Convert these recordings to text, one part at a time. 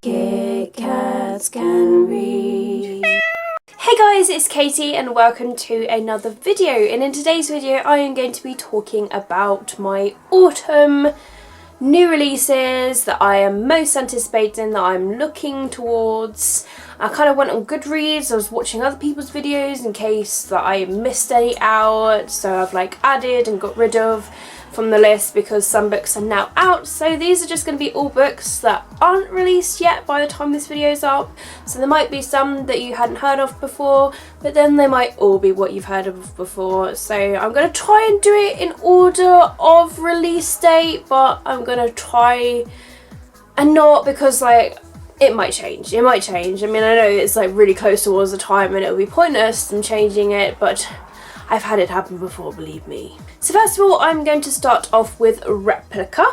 Kit Kats can read. Hey guys, it's Katie and welcome to another video, and in today's video I am going to be talking about my autumn new releases that I am most anticipating, that I'm looking towards. I kind of went on Goodreads, I was watching other people's videos in case that I missed any out, so I've like added and got rid of from the list because some books are now out. So these are just going to be all books that aren't released yet by the time this video is up. So there might be some that you hadn't heard of before, but then they might all be what you've heard of before. So I'm going to try and do it in order of release date, but I'm going to try and not, because like it might change. I mean, I know it's like really close towards the time and it'll be pointless in changing it, but I've had it happen before, believe me. So first of all, I'm going to start off with Replica,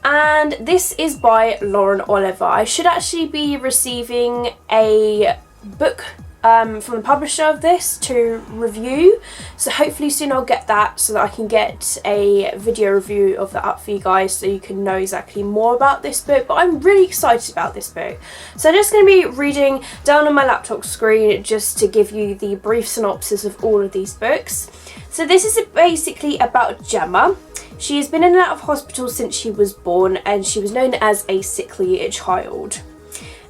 and this is by Lauren Oliver. I should actually be receiving a book from the publisher of this to review, so hopefully soon I'll get that so that I can get a video review of that up for you guys so you can know exactly more about this book. But I'm really excited about this book, so I'm just going to be reading down on my laptop screen just to give you the brief synopsis of all of these books. So this is basically about Gemma. She has been in and out of hospital since she was born, and she was known as a sickly child.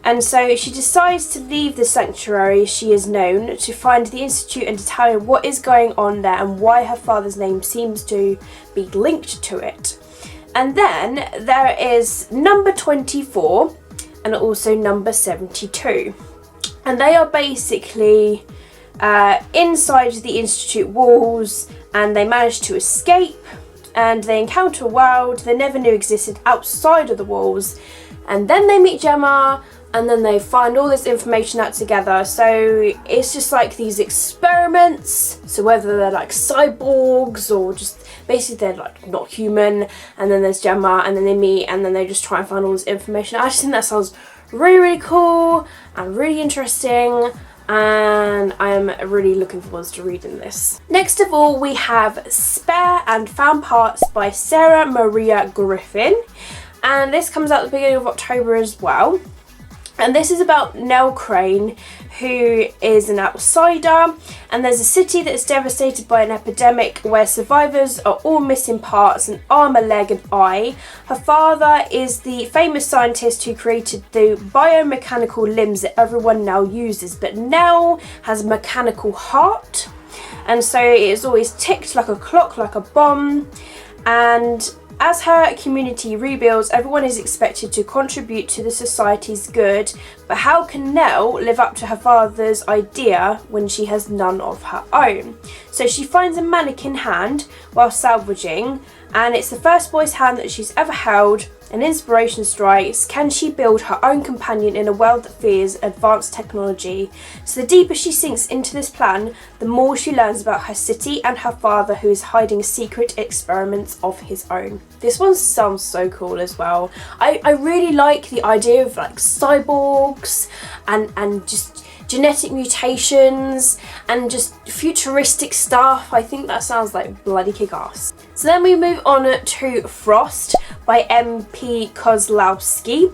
And so she decides to leave the sanctuary she is known to find the institute and determine what is going on there and why her father's name seems to be linked to it. And then there is number 24 and also number 72. And they are basically inside the institute walls, and they manage to escape and they encounter a world they never knew existed outside of the walls. And then they meet Gemma, and then they find all this information out together. So it's just like these experiments, so whether they're like cyborgs or just basically they're like not human, and then there's Gemma, and then they meet, and then they just try and find all this information. I just think that sounds really cool and really interesting, and I am really looking forward to reading this. Next of all, we have Spare and Found Parts by Sarah Maria Griffin, and this comes out at the beginning of October as well. And this is about Nell Crane, who is an outsider, and there's a city that is devastated by an epidemic where survivors are all missing parts, an arm, a leg, an eye. Her father is the famous scientist who created the biomechanical limbs that everyone now uses, but Nell has a mechanical heart, and so it is always ticked like a clock, like a bomb. And as her community rebuilds, everyone is expected to contribute to the society's good, but how can Nell live up to her father's idea when she has none of her own? So she finds a mannequin hand while salvaging, and it's the first boy's hand that she's ever held. An inspiration strikes. Can she build her own companion in a world that fears advanced technology? So the deeper she sinks into this plan, the more she learns about her city and her father, who is hiding secret experiments of his own. This one sounds so cool as well. I really like the idea of like cyborgs and just genetic mutations and just futuristic stuff. I think that sounds like bloody kick-ass. So then we move on to Frost by M.P. Kozlowski,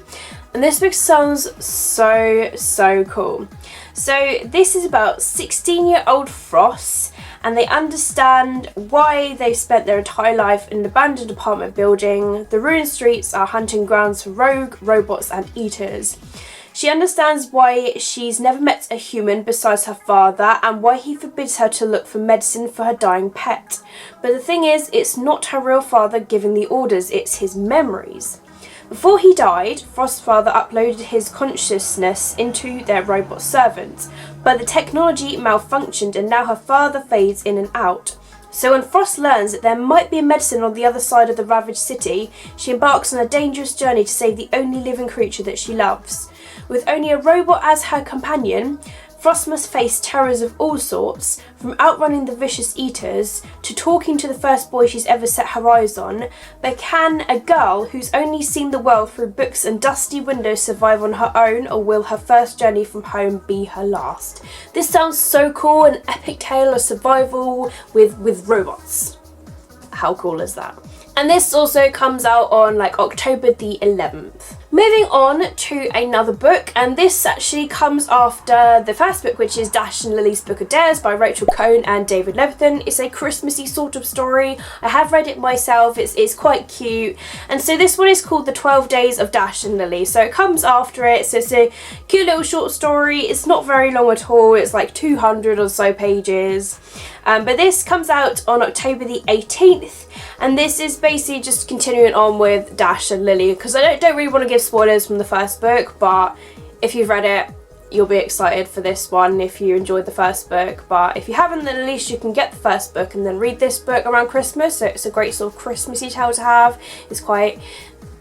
and this book sounds so cool. So this is about 16-year-old Frost, and they understand why they've spent their entire life in an abandoned apartment building. The ruined streets are hunting grounds for rogue robots and eaters. She understands why she's never met a human besides her father, and why he forbids her to look for medicine for her dying pet. But the thing is, it's not her real father giving the orders, it's his memories. Before he died, Frost's father uploaded his consciousness into their robot servant, but the technology malfunctioned and now her father fades in and out. So when Frost learns that there might be a medicine on the other side of the ravaged city, she embarks on a dangerous journey to save the only living creature that she loves. With only a robot as her companion, Frost must face terrors of all sorts, from outrunning the vicious eaters to talking to the first boy she's ever set her eyes on. But can a girl who's only seen the world through books and dusty windows survive on her own, or will her first journey from home be her last? This sounds so cool, an epic tale of survival with robots. How cool is that? And this also comes out on like October the 11th. Moving on to another book, and this actually comes after the first book, which is Dash and Lily's Book of Dares by Rachel Cohn and David Leviathan. It's a Christmassy sort of story. I have read it myself. It's quite cute. And so this one is called The 12 Days of Dash and Lily. So it comes after it. So it's a cute little short story. It's not very long at all. It's like 200 or so pages. But this comes out on October the 18th. And this is basically just continuing on with Dash and Lily, because I don't really want to give spoilers from the first book, but if you've read it, you'll be excited for this one if you enjoyed the first book. But if you haven't, then at least you can get the first book and then read this book around Christmas. So it's a great sort of Christmassy tale to have. It's quite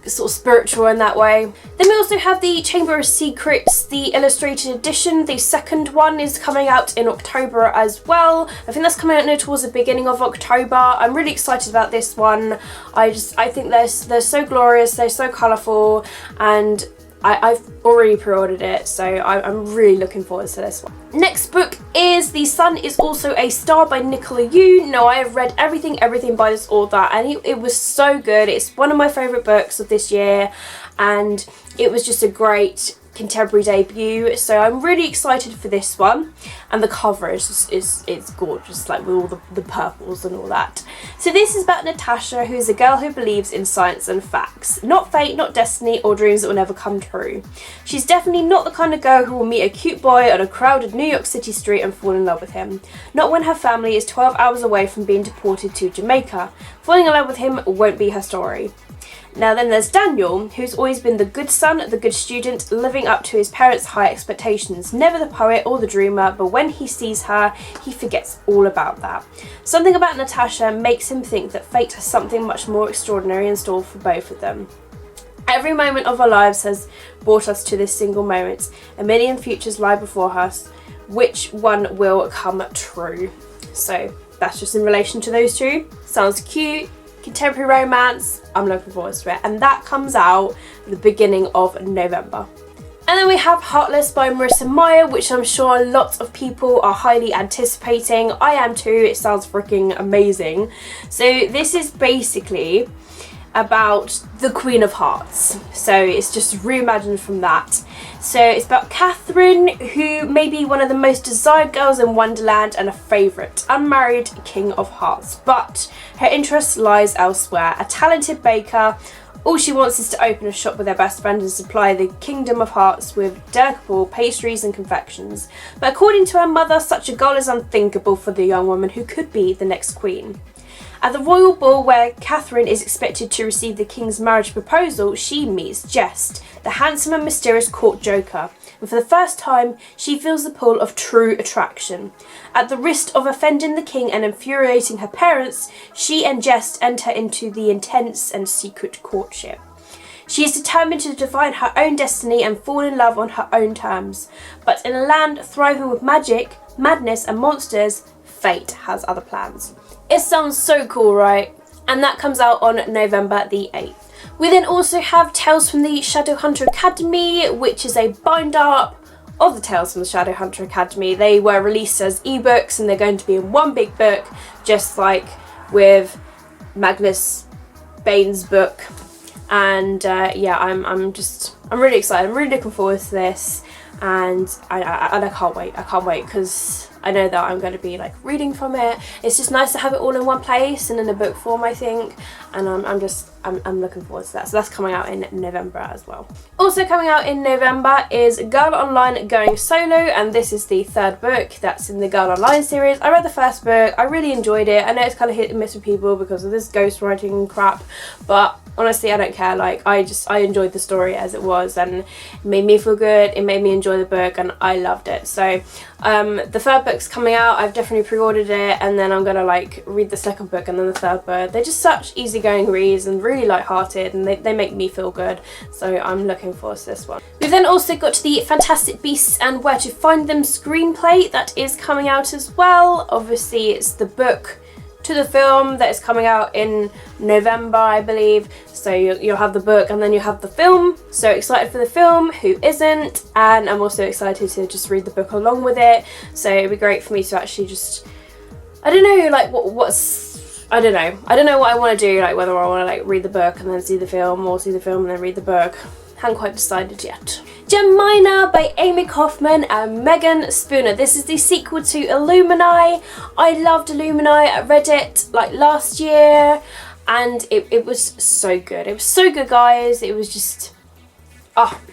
sort of spiritual in that way. Then we also have the Chamber of Secrets, the illustrated edition. The second one is coming out in October as well. I think that's coming out towards the beginning of October. I'm really excited about this one. I think they're so glorious, they're so colourful, and I've already pre-ordered it, so I'm really looking forward to this one. Next book is The Sun Is Also a Star by Nicola Yu. Now, I have read everything by this author, and it was so good. It's one of my favourite books of this year, and it was just a great contemporary debut, so I'm really excited for this one. And the cover is gorgeous, like with all the purples and all that. So this is about Natasha, who is a girl who believes in science and facts, not fate, not destiny, or dreams that will never come true. She's definitely not the kind of girl who will meet a cute boy on a crowded New York City street and fall in love with him. Not when her family is 12 hours away from being deported to Jamaica. Falling in love with him won't be her story. Now then there's Daniel, who's always been the good son, the good student, living up to his parents' high expectations. Never the poet or the dreamer, but when he sees her, he forgets all about that. Something about Natasha makes him think that fate has something much more extraordinary in store for both of them. Every moment of our lives has brought us to this single moment. A million futures lie before us. Which one will come true? So that's just in relation to those two. Sounds cute. Contemporary romance, I'm looking forward to it, and that comes out at the beginning of November. And then we have Heartless by Marissa Meyer, which I'm sure lots of people are highly anticipating. I am too. It sounds freaking amazing. So this is basically about the Queen of Hearts, so it's just reimagined from that. So it's about Catherine, who may be one of the most desired girls in Wonderland and a favourite, unmarried King of Hearts, but her interest lies elsewhere. A talented baker, all she wants is to open a shop with her best friend and supply the Kingdom of Hearts with delectable pastries and confections. But according to her mother, such a goal is unthinkable for the young woman who could be the next queen. At the royal ball where Catherine is expected to receive the king's marriage proposal, she meets Jest, the handsome and mysterious court joker, and for the first time she feels the pull of true attraction. At the risk of offending the king and infuriating her parents, she and Jest enter into the intense and secret courtship. She is determined to define her own destiny and fall in love on her own terms. But in a land thriving with magic, madness and monsters, fate has other plans. It sounds so cool, right? And that comes out on November the 8th. We then also have Tales from the Shadowhunter Academy, which is a bind-up of the Tales from the Shadowhunter Academy. They were released as ebooks and they're going to be in one big book, just like with Magnus Bane's book. And yeah, I'm really excited. I'm really looking forward to this, and I can't wait. I can't wait because I know that I'm going to be like reading from it. It's just nice to have it all in one place and in a book form, I think, and I'm looking forward to that. So that's coming out in November as well. Also coming out in November is Girl Online Going Solo, and this is the third book that's in the Girl Online series. I read the first book, I really enjoyed it. I know it's kind of hit and miss with people because of this ghostwriting crap, but honestly I don't care. Like I enjoyed the story as it was, and it made me feel good, it made me enjoy the book, and I loved it. So the third book's coming out. I've definitely pre-ordered it, and then I'm gonna like read the second book and then the third book. They're just such easygoing reads and really light-hearted, and they make me feel good, so I'm looking forward to this one. We've then also got the Fantastic Beasts and Where to Find Them screenplay that is coming out as well. Obviously it's the book to the film that is coming out in November, I believe. So you'll have the book and then you have the film. So excited for the film, who isn't? And I'm also excited to just read the book along with it. So it'd be great for me to actually just, I don't know, like what's I don't know. I don't know what I want to do, like whether I want to like read the book and then see the film, or see the film and then read the book. Haven't quite decided yet. Gemina by Amy Kaufman and Megan Spooner. This is the sequel to Illumini. I loved Illumini. I read it like last year and it was so good. It was so good, guys. It was just,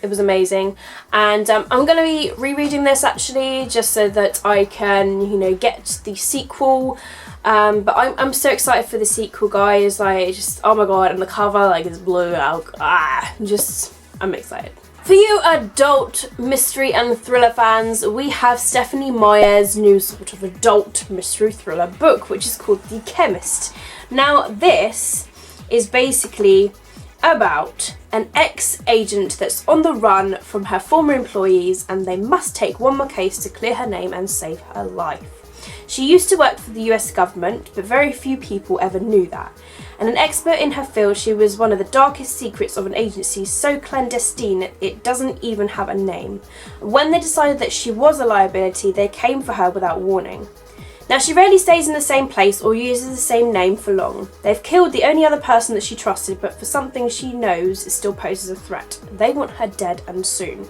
it was amazing. And I'm going to be rereading this actually just so that I can, you know, get the sequel. But I'm so excited for the sequel, guys. Like, just, oh my god, and the cover, like, it's blue. I'm excited. For you adult mystery and thriller fans, we have Stephanie Meyer's new sort of adult mystery thriller book, which is called The Chemist. Now, this is basically about an ex-agent that's on the run from her former employees, and they must take one more case to clear her name and save her life. She used to work for the US government, but very few people ever knew that. And an expert in her field, she was one of the darkest secrets of an agency so clandestine it doesn't even have a name. When they decided that she was a liability, they came for her without warning. Now, she rarely stays in the same place or uses the same name for long. They've killed the only other person that she trusted, but for something she knows it still poses a threat. They want her dead, and soon.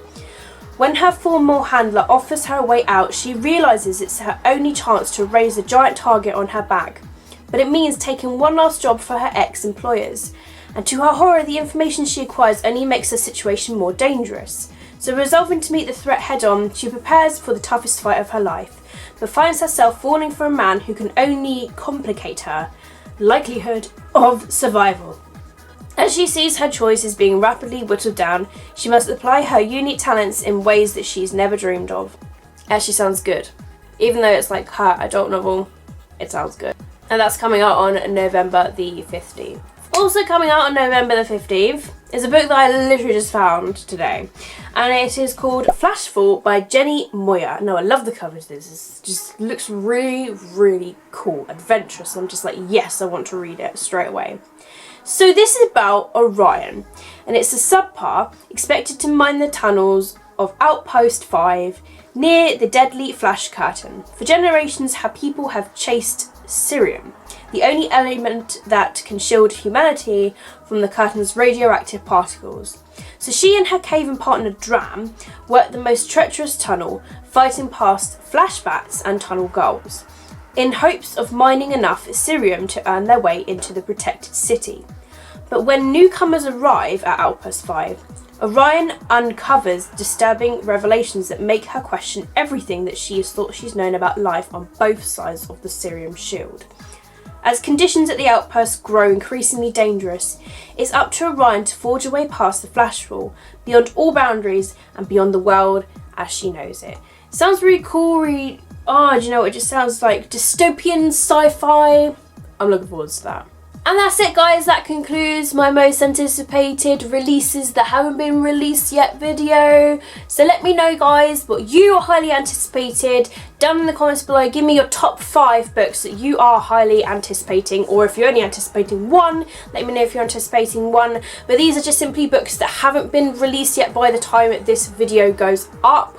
When her former handler offers her a way out, she realises it's her only chance to raise the giant target on her back. But it means taking one last job for her ex-employers. And to her horror, the information she acquires only makes the situation more dangerous. So resolving to meet the threat head-on, she prepares for the toughest fight of her life, but finds herself falling for a man who can only complicate her likelihood of survival. As she sees her choices being rapidly whittled down, she must apply her unique talents in ways that she's never dreamed of. Actually sounds good. Even though it's like her adult novel, it sounds good. And that's coming out on November the 15th. Also coming out on November the 15th is a book that I literally just found today. And it is called Flashfall by Jenny Moyer. Now, I love the cover to this. It just looks really, really cool, adventurous. I'm just like, yes, I want to read it straight away. So this is about Orion, and it's a subpar expected to mine the tunnels of Outpost 5 near the deadly Flash Curtain. For generations, her people have chased Cerium, the only element that can shield humanity from the curtain's radioactive particles. So she and her Caven partner Dram work the most treacherous tunnel, fighting past flashbacks and tunnel gulls, in hopes of mining enough Cerium to earn their way into the protected city. But when newcomers arrive at Outpost 5, Orion uncovers disturbing revelations that make her question everything that she has thought she's known about life on both sides of the Cerium shield. As conditions at the outpost grow increasingly dangerous, it's up to Orion to forge a way past the Flashfall, beyond all boundaries and beyond the world as she knows it. Sounds really cool, do you know what? It just sounds like dystopian sci-fi. I'm looking forward to that. And that's it, guys. That concludes my most anticipated releases that haven't been released yet video. So let me know, guys, what you are highly anticipated down in the comments below. Give me your top 5 books that you are highly anticipating, or if you're only anticipating one, let me know if you're anticipating one. But these are just simply books that haven't been released yet by the time this video goes up.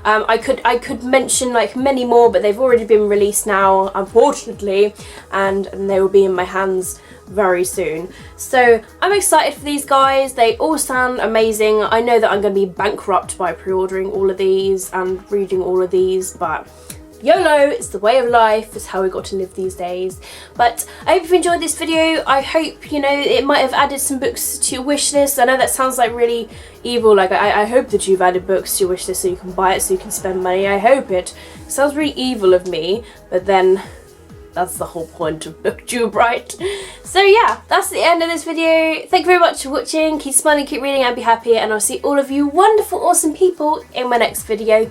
I could mention like many more, but they've already been released now, unfortunately, and they will be in my hands very soon. So I'm excited for these, guys. They all sound amazing. I know that I'm going to be bankrupt by pre-ordering all of these and reading all of these, but YOLO, it's the way of life, it's how we got to live these days. But I hope you've enjoyed this video. I hope, you know, it might have added some books to your wish list. I know that sounds like really evil, like I hope that you've added books to your wish list so you can buy it, so you can spend money. I hope it. It sounds really evil of me, but then that's the whole point of BookTube, right? So yeah, that's the end of this video. Thank you very much for watching. Keep smiling, keep reading, and be happy, and I'll see all of you wonderful, awesome people in my next video.